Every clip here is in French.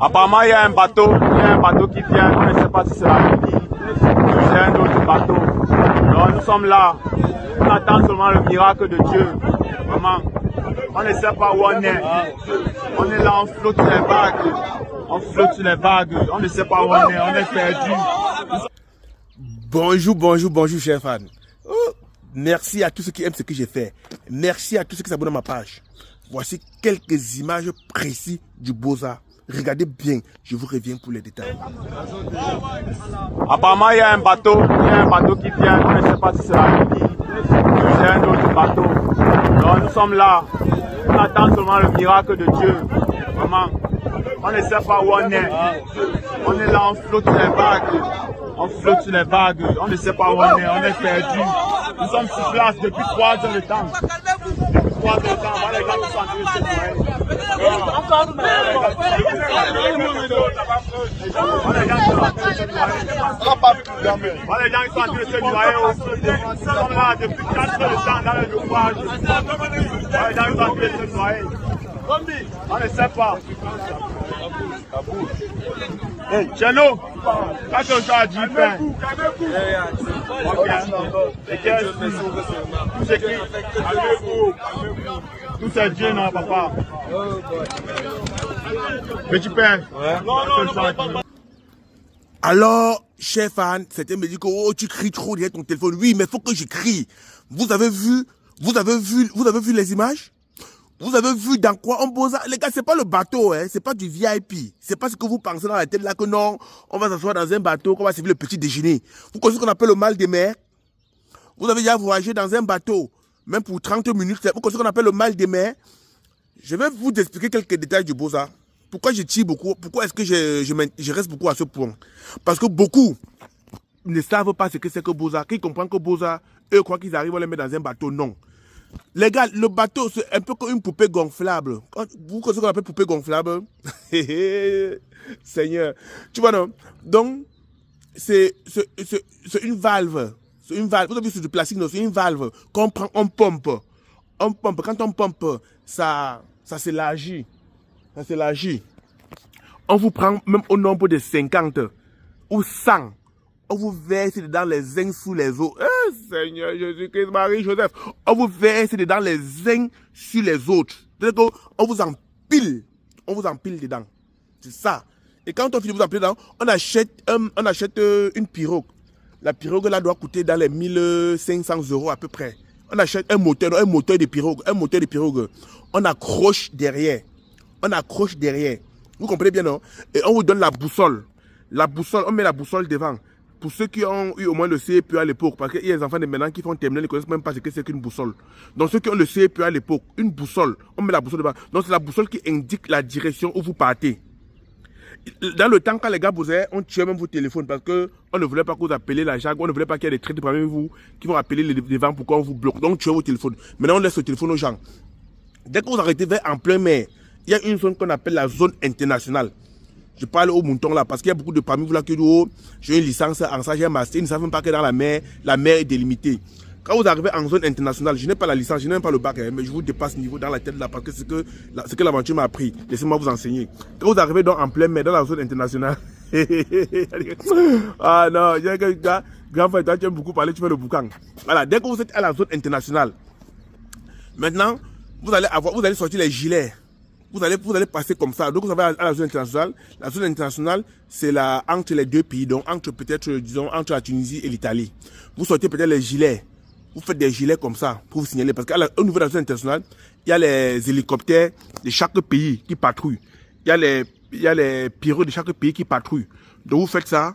Apparemment, il y a un bateau qui vient. On ne sait pas si c'est la Libye. C'est un autre bateau. Donc, nous sommes là. On attend seulement le miracle de Dieu. Vraiment. On ne sait pas où on est. On est là, on flotte sur les vagues. On flotte sur les vagues. On ne sait pas où on est. On est perdu. Bonjour, chers fans. Merci à tous ceux qui aiment ce que j'ai fait. Merci à tous ceux qui s'abonnent à ma page. Voici quelques images précises du Beaux-Arts. Regardez bien, je vous reviens pour les détails. Apparemment, il y a un bateau qui vient. On ne sait pas si c'est la Libye. C'est un autre bateau. Donc, nous sommes là. On attend seulement le miracle de Dieu. Vraiment. On ne sait pas où on est. On est là, on flotte sur les vagues. On flotte sur les vagues. On ne sait pas où on est. On est perdu. Nous sommes sur place depuis 3 heures de temps. Depuis 3 heures de temps. Voilà, les gens qui sont en train de se noyer. Voilà, les gens qui sont en train de se noyer aussi. Nous sommes là depuis 4 heures de temps dans le naufrage. Voilà, les gens qui sont en train de se noyer. On ne sait pas. Hey, Cheno, quand on t'a dit pain. Tout c'est Dieu, non, papa. Petit pain. Non. Alors, chers fans, certains me disent que oh, tu cries trop derrière ton téléphone. Oui, mais il faut que je crie. Vous avez vu les images? Vous avez vu dans quoi on pose? Les gars, c'est pas le bateau, hein, c'est pas du VIP. C'est pas ce que vous pensez dans la tête là que non, on va s'asseoir dans un bateau, qu'on va servir le petit déjeuner. Vous connaissez ce qu'on appelle le mal des mers? Vous avez déjà voyagé dans un bateau, même pour 30 minutes, vous connaissez ce qu'on appelle le mal des mers? Je vais vous expliquer quelques détails du Beaux-Arts. Pourquoi je tire beaucoup? Pourquoi est-ce que je reste beaucoup à ce point? Parce que beaucoup ne savent pas ce que c'est que Beaux-Arts. Qui comprennent que Beaux-Arts, eux croient qu'ils arrivent à les mettre dans un bateau? Non. Les gars, le bateau, c'est un peu comme une poupée gonflable. Vous connaissez ce qu'on appelle poupée gonflable? Seigneur. Tu vois, non? Donc, c'est une valve. C'est une valve. Vous avez vu, c'est du plastique, non? C'est une valve qu'on prend, on pompe. On pompe. Quand on pompe, ça s'élargit. Ça s'élargit. On vous prend même au nombre de 50 ou 100. On vous verse dedans les uns sous les autres. Seigneur Jésus-Christ, Marie, Joseph. On vous verse dedans les uns sur les autres. C'est-à-dire qu'on vous empile. On vous empile dedans. C'est ça. Et quand on finit de vous empiler dedans, on achète une pirogue. La pirogue là doit coûter dans les 1500 € à peu près. On achète un moteur de pirogue. On accroche derrière. Vous comprenez bien, non? Et on vous donne la boussole. La boussole, on met la boussole devant. Pour ceux qui ont eu au moins le CEPE à l'époque, parce qu'il y a des enfants de maintenant qui font terminale, ils ne connaissent même pas ce que c'est qu'une boussole. Donc ceux qui ont le CEPE à l'époque, une boussole, on met la boussole devant. Donc c'est la boussole qui indique la direction où vous partez. Dans le temps, quand les gars bousaient, on tuait même vos téléphones parce qu'on ne voulait pas que vous appeliez la JAG, on ne voulait pas qu'il y ait des traités parmi vous qui vont appeler les vents pour qu'on vous bloque. Donc on tuait vos téléphones. Maintenant on laisse le téléphone aux gens. Dès que vous arrêtez en plein mer, il y a une zone qu'on appelle la zone internationale. Je parle au mouton là, parce qu'il y a beaucoup de parmi vous là qui disent oh, j'ai une licence en ça, j'ai un master. Ils ne savent même pas que dans la mer est délimitée. Quand vous arrivez en zone internationale, je n'ai pas la licence, je n'ai même pas le bac, hein, mais je vous dépasse niveau dans la tête là, parce que c'est ce que l'aventure m'a appris. Laissez-moi vous enseigner. Quand vous arrivez donc en plein mer, dans la zone internationale, ah non, il y a un gars, grand frère, toi tu aimes beaucoup parler, tu fais le boucan. Voilà, dès que vous êtes à la zone internationale, maintenant, vous allez sortir les gilets. Vous allez passer comme ça. Donc vous avez à la zone internationale. La zone internationale, c'est entre les deux pays, donc entre la Tunisie et l'Italie. Vous sortez peut-être les gilets. Vous faites des gilets comme ça pour vous signaler. Parce qu'au niveau de la zone internationale, il y a les hélicoptères de chaque pays qui patrouillent. Il y a les pirogues de chaque pays qui patrouillent. Donc vous faites ça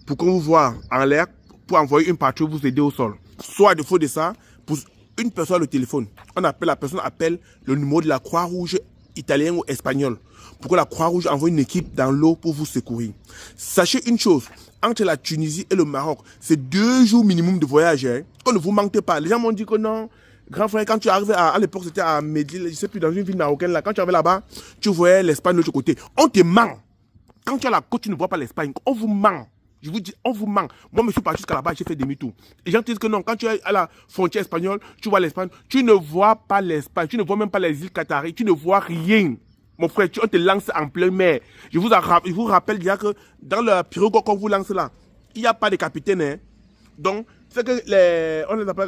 pour qu'on vous voit en l'air, pour envoyer une patrouille vous aider au sol. Soit à défaut de ça, pour une personne au téléphone. La personne appelle le numéro de la Croix-Rouge italien ou espagnol, pour que la Croix-Rouge envoie une équipe dans l'eau pour vous secourir. Sachez une chose, entre la Tunisie et le Maroc, c'est 2 jours minimum de voyage. Hein. Qu'on ne vous mentez pas. Les gens m'ont dit que non, grand frère, quand tu arrives à l'époque, c'était à Medellin, je sais plus, dans une ville marocaine, là, quand tu arrives là-bas, tu voyais l'Espagne de l'autre côté. On te ment. Quand tu es à la côte, tu ne vois pas l'Espagne. On vous ment. Je vous dis, on vous ment. Moi, je suis parti jusqu'à là-bas, j'ai fait demi-tour. Les gens disent que non, quand tu es à la frontière espagnole, tu vois l'Espagne, tu ne vois pas l'Espagne, tu ne vois même pas les îles Qataries, tu ne vois rien. Mon frère, on te lance en pleine mer. Je vous rappelle déjà que dans la pirogue qu'on vous lance là, il n'y a pas de capitaine. Hein. Donc, c'est que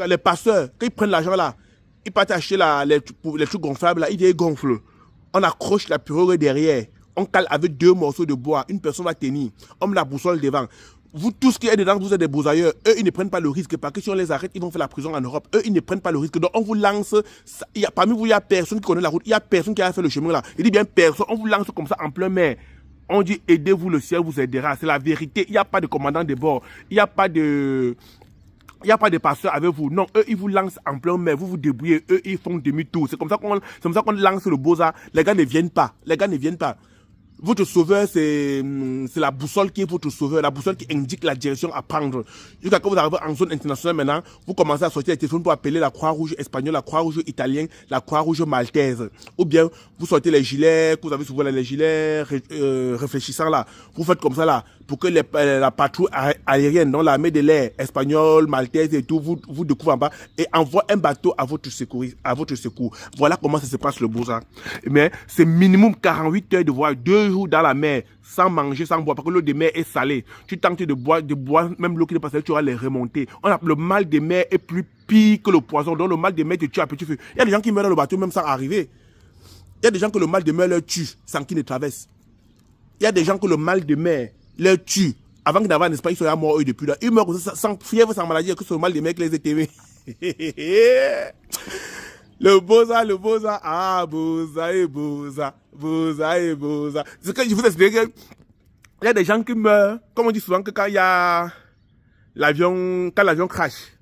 les passeurs, quand ils prennent l'argent là, ils partent acheter les trucs gonflables là, ils viennent gonfler. On accroche la pirogue derrière. On cale avec 2 morceaux de bois. Une personne va tenir. On met la boussole devant. Vous, tous qui êtes dedans, vous êtes des beaux ailleurs. Eux, ils ne prennent pas le risque. Parce que si on les arrête, ils vont faire la prison en Europe. Eux, ils ne prennent pas le risque. Donc, on vous lance. Parmi vous, il n'y a personne qui connaît la route. Il n'y a personne qui a fait le chemin là. Il dit bien personne. On vous lance comme ça en plein mer. On dit aidez-vous, le ciel vous aidera. C'est la vérité. Il n'y a pas de commandant de bord. Il n'y a pas de passeurs avec vous. Non, eux, ils vous lancent en plein mer. Vous vous débrouillez. Eux, ils font demi-tour. C'est comme ça qu'on lance le Boza. Les gars ne viennent pas. Les gars ne viennent pas. Votre sauveur, c'est la boussole qui est votre sauveur, la boussole qui indique la direction à prendre. Jusqu'à quand vous arrivez en zone internationale maintenant, vous commencez à sortir les téléphones pour appeler la Croix-Rouge espagnole, la Croix-Rouge italienne, la Croix-Rouge maltaise. Ou bien, vous sortez les gilets, que vous avez souvent les gilets réfléchissants là. Vous faites comme ça là, pour que la patrouille aérienne, dans l'armée de l'air, espagnole, maltaise et tout, vous découvre en bas et envoie un bateau à votre secours. Voilà comment ça se passe le Boza. Mais c'est minimum 48 heures de voyage, 2 jours dans la mer, sans manger, sans boire, parce que l'eau de mer est salée. Tu tentes de boire même l'eau qui est passée, tu vas les remonter. Le mal de mer est plus pire que le poison, donc le mal de mer te tue à petit feu. Il y a des gens qui meurent dans le bateau même sans arriver. Il y a des gens que le mal de mer leur tue sans qu'ils ne traversent. Il y a des gens que le mal de mer leur tue. Avant qu'ils n'avaient en Espagne, ils seraient morts eux depuis là. Ils meurent sans fièvre, sans maladie, que c'est le mal de mer qui les a aimés. Le Boza, ah, Boza et Boza. C'est que je vous explique qu'il y a des gens qui meurent, comme on dit souvent que quand l'avion crash.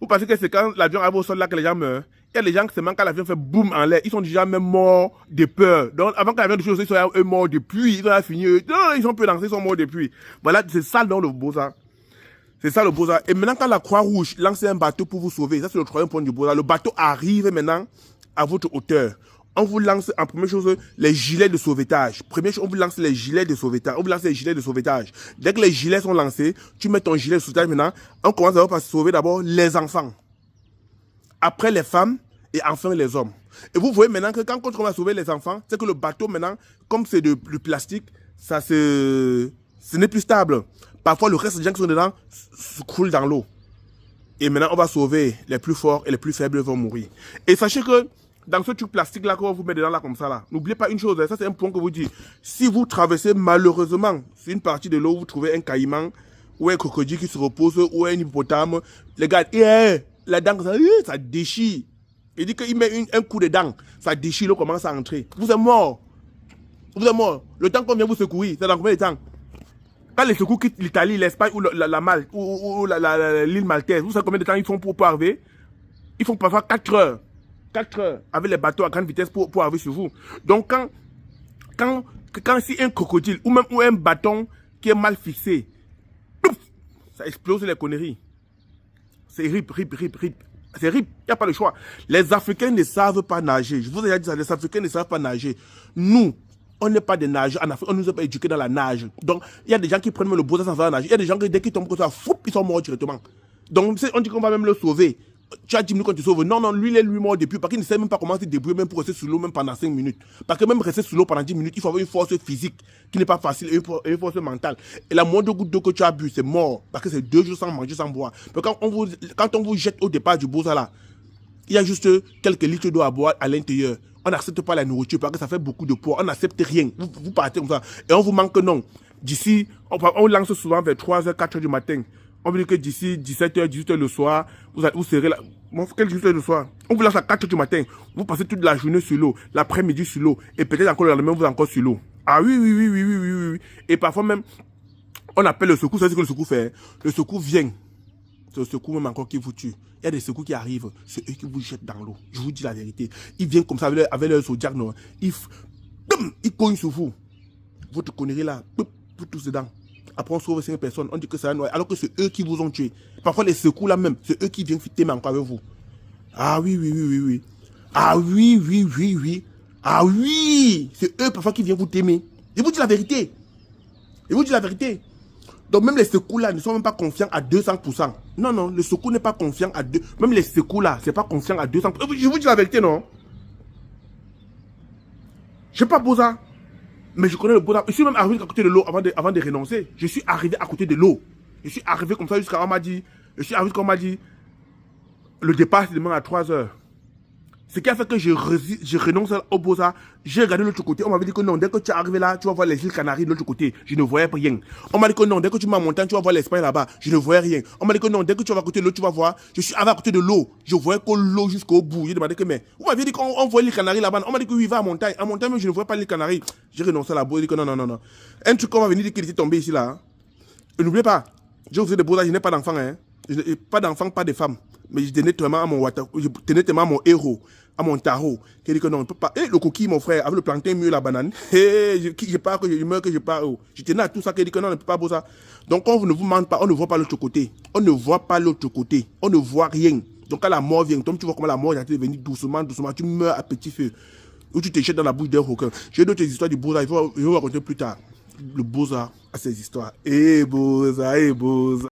Vous pensez que c'est quand l'avion arrive au sol là que les gens meurent? Il y a des gens qui se manquent quand l'avion fait boum en l'air. Ils sont déjà même morts de peur. Donc avant que l'avion touche, ils sont morts depuis. Ils ont fini. Non, ils sont peu lancés, ils sont morts depuis. Voilà, c'est ça dans le Boza. C'est ça le Boza. Et maintenant, quand la Croix-Rouge lance un bateau pour vous sauver, ça c'est le troisième point du Boza. Le bateau arrive maintenant à votre hauteur. On vous lance en première chose les gilets de sauvetage. Première chose, on vous lance les gilets de sauvetage. Dès que les gilets sont lancés, tu mets ton gilet de sauvetage maintenant. On commence d'abord par sauver d'abord les enfants. Après les femmes et enfin les hommes. Et vous voyez maintenant que quand on va sauver les enfants, c'est que le bateau maintenant, comme c'est du plastique, ce n'est plus stable. Parfois, le reste des gens qui sont dedans se coulent dans l'eau. Et maintenant, on va sauver les plus forts et les plus faibles vont mourir. Et sachez que dans ce truc plastique-là qu'on vous met dedans là comme ça là, n'oubliez pas une chose, ça c'est un point que vous dites. Si vous traversez malheureusement sur une partie de l'eau, vous trouvez un caïman ou un crocodile qui se repose ou un hippopotame, les gars, la dent, ça déchire. Il dit qu'il met un coup de dent, ça déchire, l'eau commence à entrer. Vous êtes mort. Vous êtes mort. Le temps qu'on vient vous secourir, c'est dans combien de temps? Quand les secours quittent l'Italie, l'Espagne ou la Malte ou l'île maltaise, vous savez combien de temps ils font pour arriver? Ils font parfois 4 heures. 4 heures avec les bateaux à grande vitesse pour arriver sur vous. Donc quand si un crocodile ou même un bâton qui est mal fixé, pouf, ça explose les conneries. C'est rip. C'est rip, il n'y a pas de choix. Les Africains ne savent pas nager. Je vous ai déjà dit ça, les Africains ne savent pas nager. Nous, on n'est pas des nageurs en Afrique, on ne nous a pas éduqués dans la nage. Donc, il y a des gens qui prennent le Boza sans savoir nager. Il y a des gens qui, dès qu'ils tombent comme ça, foup, ils sont morts directement. Donc, on dit qu'on va même le sauver. Tu as 10 minutes quand tu sauves. Non, lui, il est lui mort depuis. Parce qu'il ne sait même pas comment se débrouiller, même pour rester sous l'eau, même pendant 5 minutes. Parce que même rester sous l'eau pendant 10 minutes, il faut avoir une force physique qui n'est pas facile et une force mentale. Et la moindre goutte d'eau que tu as bu, c'est mort. Parce que c'est 2 jours sans manger, sans boire. Mais quand on vous jette au départ du Boza là, il y a juste quelques litres d'eau à boire à l'intérieur. On n'accepte pas la nourriture parce que ça fait beaucoup de poids. On n'accepte rien. Vous partez comme ça. Et on vous manque non. D'ici, on lance souvent vers 3h, 4h du matin. On veut dire que d'ici 17h, 18h le soir, vous serez là. Quel 18h le soir? On vous lance à 4h du matin. Vous passez toute la journée sur l'eau, l'après-midi sur l'eau. Et peut-être encore le lendemain, vous êtes encore sur l'eau. Ah oui. Et parfois même, on appelle le secours. C'est ce que le secours fait. Le secours vient. C'est le secours même encore qui vous tue. Il y a des secours qui arrivent, c'est eux qui vous jettent dans l'eau. Je vous dis la vérité. Ils viennent comme ça avec leur zodiac, non. Ils cognent sur vous. Votre connerie là, vous tous dedans. Après on sauve 5 personnes, on dit que c'est un noir, alors que c'est eux qui vous ont tué. Parfois les secours là même, c'est eux qui viennent t'aimer encore avec vous. Ah oui. Ah oui. Ah oui. C'est eux parfois qui viennent vous t'aimer. Je vous dis la vérité. Donc même les secours là ne sont même pas confiants à 200%. Non, le secours n'est pas confiant à 2%. Même les secours là, c'est pas confiant à 200%. Je vous dis la vérité, non? Je n'ai pas Boza. Mais je connais le Boza. Je suis même arrivé à côté de l'eau avant de renoncer. Je suis arrivé à côté de l'eau. Je suis arrivé comme ça jusqu'à on m'a dit. Je suis arrivé comme on m'a dit. Le départ, c'est demain à 3 h. Ce qui a fait que je renonce au Boza. J'ai regardé de l'autre côté. On m'avait dit que non, dès que tu es arrivé là, tu vas voir les îles Canaries de l'autre côté. Je ne voyais rien. On m'a dit que non, dès que tu m'as montagne, tu vas voir l'Espagne là-bas. Je ne voyais rien. On m'a dit que non, dès que tu vas à côté de l'eau, tu vas voir. Je suis arrivé à côté de l'eau. Je voyais que l'eau jusqu'au bout. J'ai demandé que mais. Vous m'aviez dit qu'on voyait les Canaries là-bas. On m'a dit que oui, va à montagne. À montagne, mais je ne voyais pas les Canaries. J'ai renoncé à la Boza. J'ai dit que non. Un truc qu'on va venir dire qu'il était tombé ici là. Et n'oubliez pas, j'ai osé de Boza, je n'ai pas d'enfant. Hein. Pas d'enfant, pas de femme. Mais je tenais tellement à mon je tenais tellement à mon héros, à mon tarot, qui dit que non, on ne peut pas. Et le coquille, mon frère, avec le plantain, mieux la banane. Et je pars, que je meurs, que je pars. Je tenais à tout ça, qui dit que non, on ne peut pas Boza. Donc on ne vous mente pas, on ne voit pas l'autre côté. On ne voit pas l'autre côté. On ne voit rien. Donc quand la mort vient, donc tu vois comment la mort est venue doucement, tu meurs à petit feu. Ou tu te jettes dans la bouche d'un requin. J'ai d'autres histoires du Boza, je vais vous raconter plus tard. Le Boza a ses histoires. Boza, Boza.